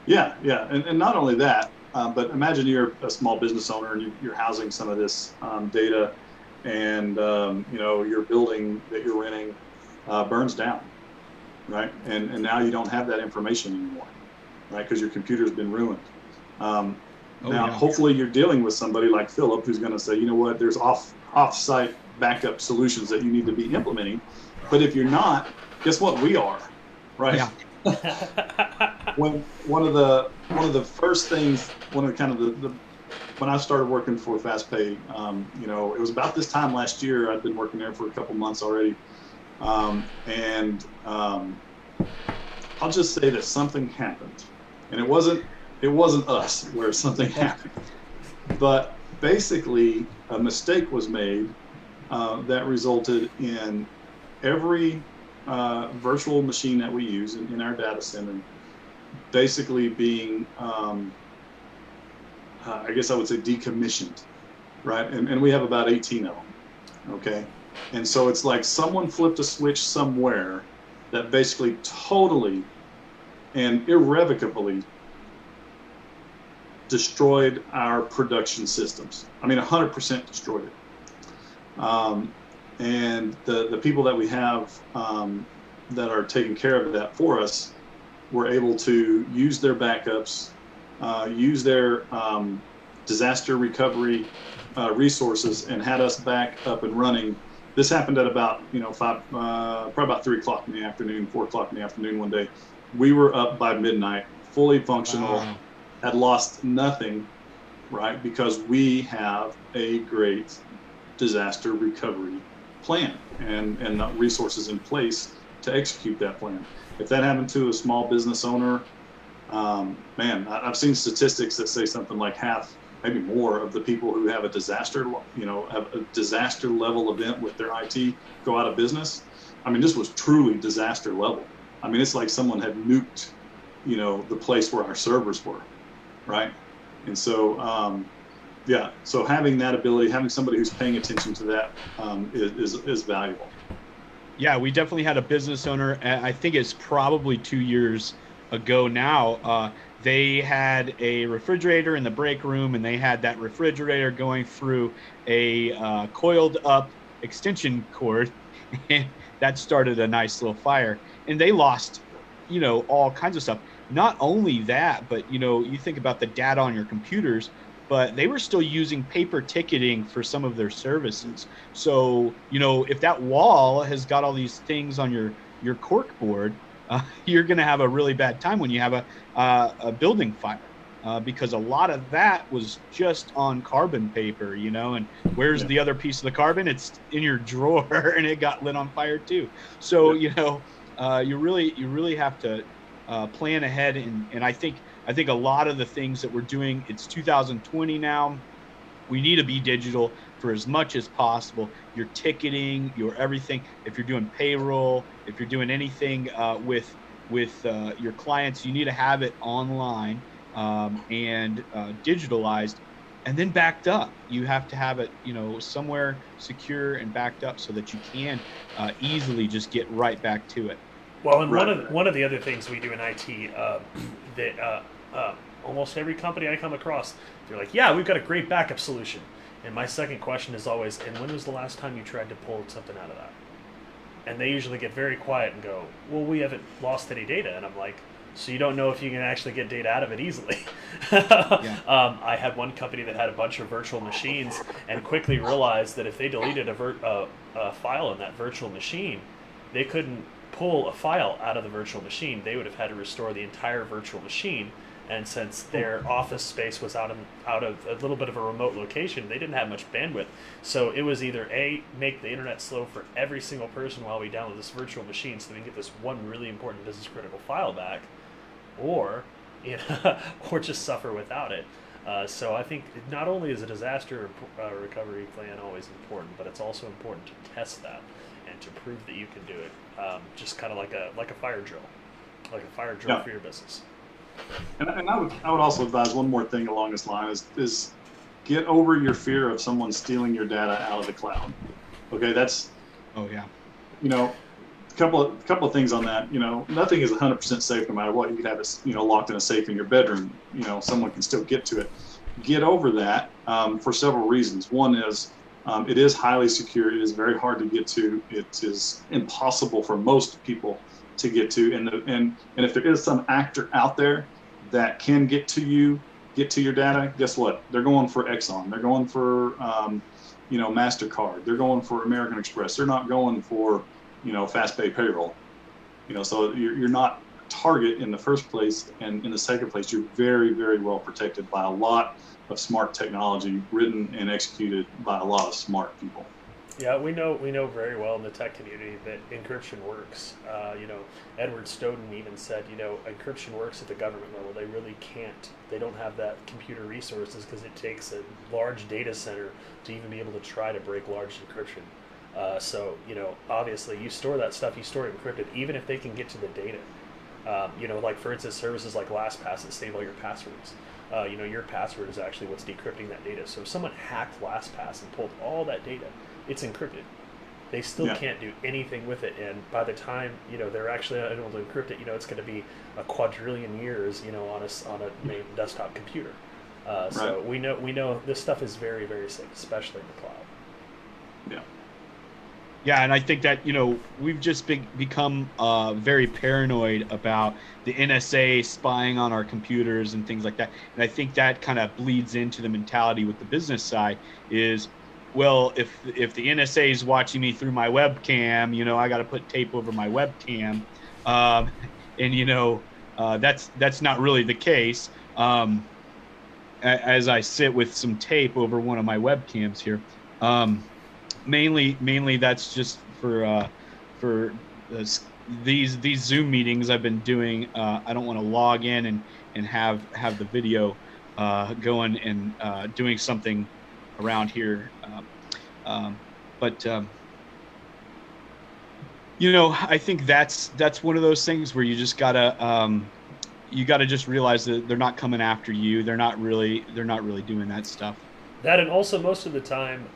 Yeah, and not only that, but imagine you're a small business owner and you're housing some of this data, and your building that you're renting burns down, right? And now you don't have that information anymore, right? Because your computer's been ruined. Hopefully you're dealing with somebody like Philip who's going to say, you know what, there's off-site backup solutions that you need to be implementing. But if you're not, guess what? We are, right? Yeah. One of the first things, when I started working for FastPay, it was about this time last year. I'd been working there for a couple months already, and I'll just say that something happened, and it wasn't us where something happened, but basically a mistake was made that resulted in every virtual machine that we use in our data center basically being, I guess I would say, decommissioned, right? And we have about 18 of them, okay? And so it's like someone flipped a switch somewhere that basically totally and irrevocably destroyed our production systems. I mean, 100% destroyed it. And the people that we have that are taking care of that for us were able to use their backups, use their disaster recovery resources, and had us back up and running. This happened at about probably about 3 o'clock in the afternoon, 4 o'clock in the afternoon one day. We were up by midnight, fully functional. Wow. Had lost nothing, right? Because we have a great disaster recovery plan and resources in place to execute that plan. If that happened to a small business owner, man, I've seen statistics that say something like half, maybe more, of the people who have a disaster, have a disaster level event with their IT go out of business. I mean, this was truly disaster level. I mean, it's like someone had nuked, the place where our servers were. Right. And so, so having that ability, having somebody who's paying attention to that is valuable. Yeah, we definitely had a business owner. I think it's probably 2 years ago now. They had a refrigerator in the break room, and they had that refrigerator going through a coiled up extension cord, and that started a nice little fire. And they lost, all kinds of stuff. Not only that, but you think about the data on your computers, but they were still using paper ticketing for some of their services. So if that wall has got all these things on your cork board, you're going to have a really bad time when you have a building fire, because a lot of that was just on carbon paper, and where's the other piece of the carbon? It's in your drawer, and it got lit on fire too. So you really have to plan ahead, and I think a lot of the things that we're doing, it's 2020 now. We need to be digital for as much as possible. Your ticketing, your everything. If you're doing payroll, if you're doing anything with your clients, you need to have it online and digitalized, and then backed up. You have to have it, somewhere secure and backed up so that you can easily just get right back to it. Well, and one of the other things we do in IT that almost every company I come across, they're like, yeah, we've got a great backup solution. And my second question is always, and when was the last time you tried to pull something out of that? And they usually get very quiet and go, well, we haven't lost any data. And I'm like, so you don't know if you can actually get data out of it easily. I had one company that had a bunch of virtual machines and quickly realized that if they deleted a file in that virtual machine, they couldn't pull a file out of the virtual machine. They would have had to restore the entire virtual machine. And since their office space was out of a little bit of a remote location, they didn't have much bandwidth. So it was either A, make the internet slow for every single person while we download this virtual machine so we can get this one really important business critical file back, or or just suffer without it. So I think not only is a disaster recovery plan always important, but it's also important to test that and to prove that you can do it. Just kind of like a fire drill, for your business. And I would also advise one more thing along this line is get over your fear of someone stealing your data out of the cloud. Okay, that's a couple of things on that. Nothing is 100% safe no matter what. You could have it locked in a safe in your bedroom. Someone can still get to it. Get over that for several reasons. One is it is highly secure. It is very hard to get to. It is impossible for most people to get to, and if there is some actor out there that can get to your data, guess what? They're going for Exxon. They're going for MasterCard. They're going for American Express. They're not going for FastPay Payroll. So you're not a target in the first place, and in the second place, you're very, very well protected by a lot of smart technology written and executed by a lot of smart people. Yeah, we know very well in the tech community that encryption works. Edward Snowden even said, encryption works at the government level. They really can't. They don't have that computer resources because it takes a large data center to even be able to try to break large encryption. So obviously you store that stuff, you store it encrypted, even if they can get to the data. Like for instance, services like LastPass that save all your passwords. Your password is actually what's decrypting that data. So if someone hacked LastPass and pulled all that data, it's encrypted. They still can't do anything with it, and by the time they're actually able to encrypt it, it's going to be a quadrillion years, on a main desktop computer. So we know this stuff is very, very safe, especially in the cloud. Yeah, and I think that we've just become very paranoid about the NSA spying on our computers and things like that, and I think that kind of bleeds into the mentality with the business side is, well, if the NSA is watching me through my webcam, I got to put tape over my webcam, and that's not really the case. As I sit with some tape over one of my webcams here, mainly that's just for these Zoom meetings I've been doing. I don't want to log in and have the video going and doing something around here, but I think that's one of those things where you just gotta just realize that they're not coming after you. They're not really doing that stuff. That, and also most of the time,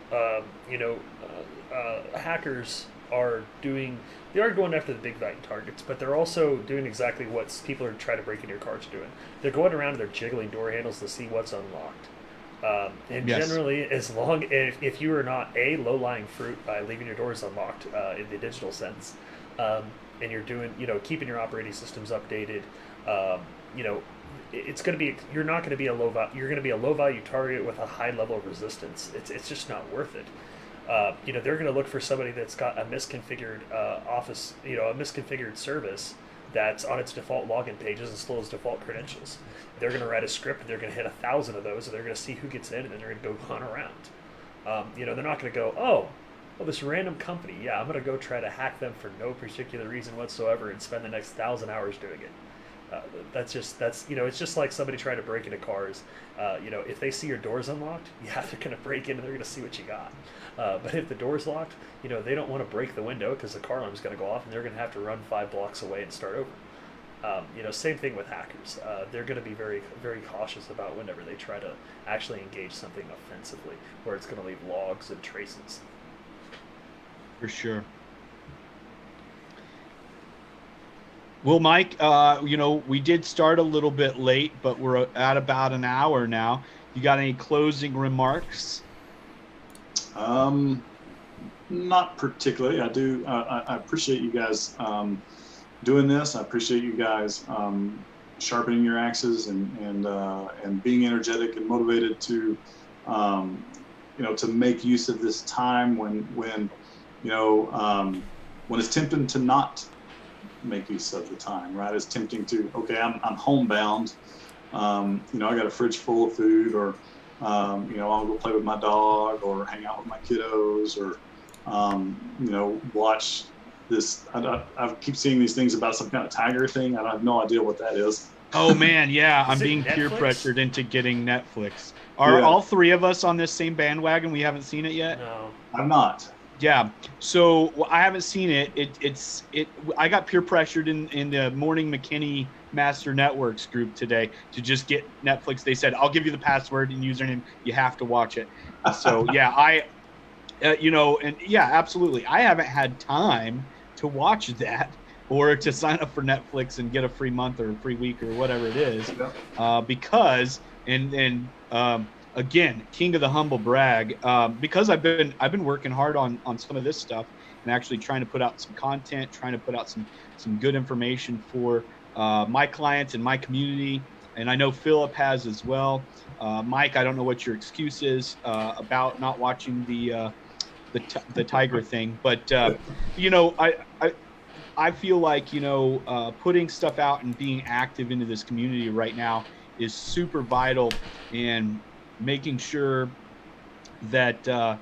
hackers are going after the big value targets, but they're also doing exactly what people are trying to break into your cars doing. They're going around and they're jiggling door handles to see what's unlocked. Generally, as long if you are not low-lying fruit by leaving your doors unlocked in the digital sense, and you're doing keeping your operating systems updated, it's going to be you're going to be a low value target with a high level of resistance. It's just not worth it. They're going to look for somebody that's got a misconfigured office, a misconfigured service that's on its default login pages and still has default credentials. They're going to write a script, they're going to hit 1,000 of those, and they're going to see who gets in, and then they're going to go hunt around. They're not going to go, oh, this random company, I'm going to go try to hack them for no particular reason whatsoever and spend the next 1,000 hours doing it. That's it's just like somebody trying to break into cars. If they see your doors unlocked, they're going to break in and they're going to see what you got. But if the door's locked, they don't want to break the window because the car alarm's going to go off and they're going to have to run 5 blocks away and start over. Same thing with hackers. They're going to be very, very cautious about whenever they try to actually engage something offensively, where it's going to leave logs and traces. For sure. Well, Mike, we did start a little bit late, but we're at about an hour now. You got any closing remarks? Not particularly. I do. I appreciate you guys doing this. I appreciate you guys sharpening your axes and being energetic and motivated to to make use of this time when it's tempting to not make use of the time, right? It's tempting to, okay, I'm homebound. I got a fridge full of food, or I'll go play with my dog, or hang out with my kiddos, or watch this. I keep seeing these things about some kind of tiger thing. I have no idea what that is. Oh man, yeah, I'm being Netflix? peer pressured into getting Netflix. Are all three of us on this same bandwagon? We haven't seen it yet. No, I'm not. Yeah, so I haven't seen it. I got peer pressured in the Morning McKinney Master Networks group today to just get Netflix. They said, I'll give you the password and username. You have to watch it. So yeah, absolutely. I haven't had time to watch that or to sign up for Netflix and get a free month or a free week or whatever it is, because again, king of the humble brag, because I've been working hard on some of this stuff and actually trying to put out some content, trying to put out some good information for my clients and my community, and I know Philip has as well. Mike, I don't know what your excuse is about not watching the tiger thing, but I feel like putting stuff out and being active into this community right now is super vital, and making sure that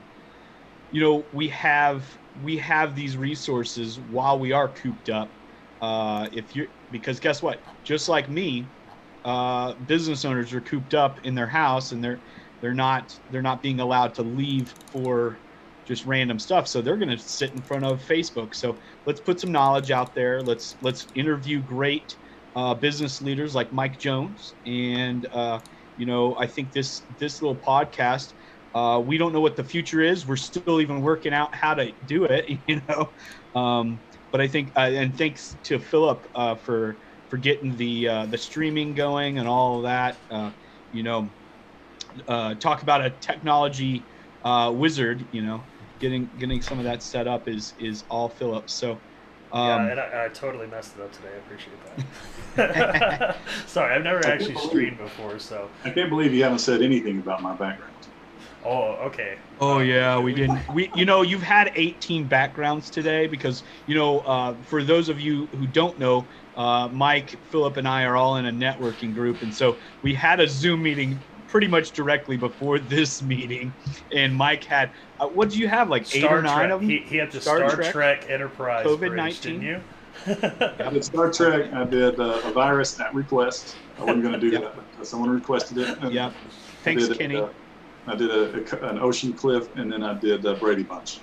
we have these resources while we are cooped up. Because guess what? Just like me, business owners are cooped up in their house, and they're not being allowed to leave for just random stuff. So they're going to sit in front of Facebook. So let's put some knowledge out there. Let's interview great business leaders like Mike Jones. And, I think this little podcast, we don't know what the future is. We're still even working out how to do it, but I think, and thanks to Philip for getting the streaming going and all of that. Talk about a technology wizard. Getting some of that set up is all Philip. So and I totally messed it up today. I appreciate that. Sorry, I've never actually streamed before, so I can't believe you haven't said anything about my background. Oh, okay. Oh yeah, we didn't. You've had 18 backgrounds today because for those of you who don't know, Mike, Philip, and I are all in a networking group, and so we had a Zoom meeting pretty much directly before this meeting, and Mike had what do you have, like Star 8 or 9 Trek. of them? He had the Star Trek Enterprise COVID-19, didn't you? I did Star Trek. I did a virus at request. I wasn't going to do that, but someone requested it. Yeah. Thanks, Kenny. I did an Ocean Cliff, and then I did Brady Bunch.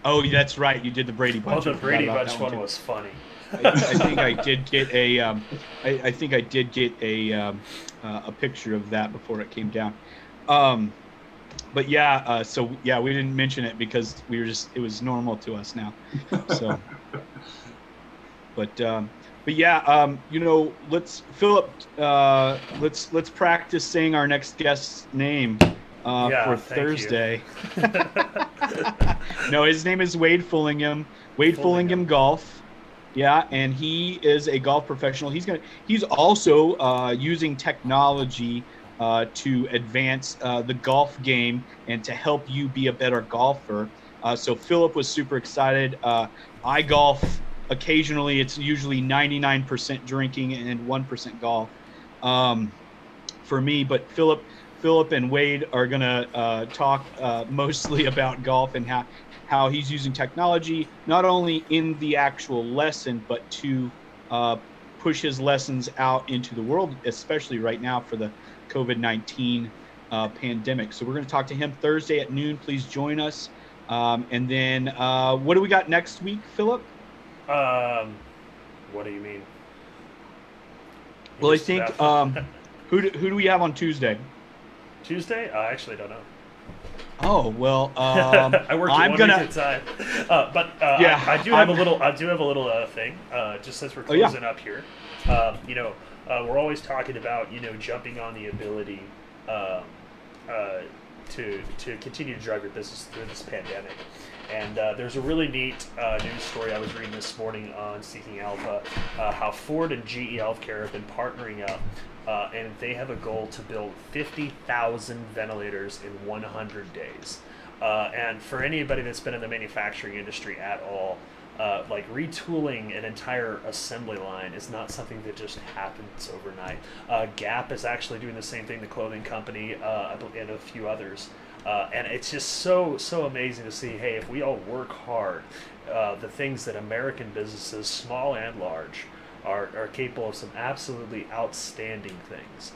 Oh, that's right. You did the Brady Bunch. Oh, the Brady Bunch one was funny. I think I did get a. I think I did get a picture of that before it came down. But yeah, so yeah, we didn't mention it because we were it was normal to us now. So, but yeah, Philip, let's practice saying our next guest's name for Thursday. No, his name is Wade Fullingham. Wade Fullingham Golf. Yeah, and he is a golf professional. He's also using technology to advance the golf game and to help you be a better golfer. So Philip was super excited. I golf occasionally. It's usually 99% drinking and 1% golf for me. But Philip and Wade are gonna talk mostly about golf and how he's using technology, not only in the actual lesson, but to push his lessons out into the world, especially right now for the COVID-19 pandemic. So we're going to talk to him Thursday at noon. Please join us. And then what do we got next week, Philip? What do you mean? Well, I think who do we have on Tuesday? Tuesday? I actually don't know. Oh well, I work one week at a time, but yeah, I do have a little thing. Just since we're closing up here, we're always talking about jumping on the ability to continue to drive your business through this pandemic. And there's a really neat news story I was reading this morning on Seeking Alpha, how Ford and GE Healthcare have been partnering up, and they have a goal to build 50,000 ventilators in 100 days. And for anybody that's been in the manufacturing industry at all, like retooling an entire assembly line is not something that just happens overnight. Gap is actually doing the same thing, the clothing company, and a few others. And it's just so amazing to see, hey, if we all work hard, the things that American businesses, small and large, are capable of some absolutely outstanding things.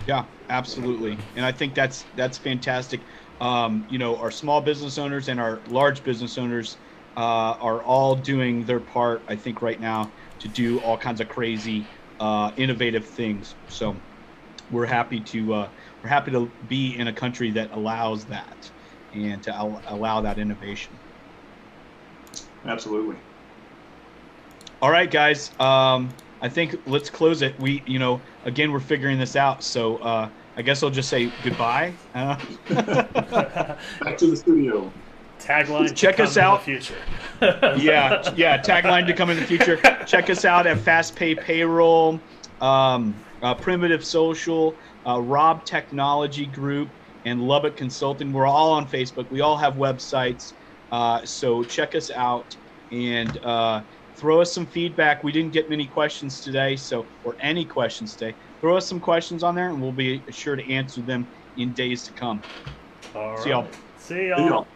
Yeah, absolutely. And I think that's fantastic. Our small business owners and our large business owners are all doing their part, I think, right now to do all kinds of crazy, innovative things. So we're happy to be in a country that allows that and to allow that innovation. Absolutely. All right, guys. I think let's close it. Again, we're figuring this out. So I guess I'll just say goodbye. Back to the studio. Tagline: check us out in the future. yeah. Tagline to come in the future. Check us out at FastPay Payroll, Primitive Social, Robb Technology Group, and Lubbock Consulting. We're all on Facebook. We all have websites. So check us out and throw us some feedback. We didn't get many questions today, or any questions today. Throw us some questions on there, and we'll be sure to answer them in days to come. All right. See y'all. See y'all.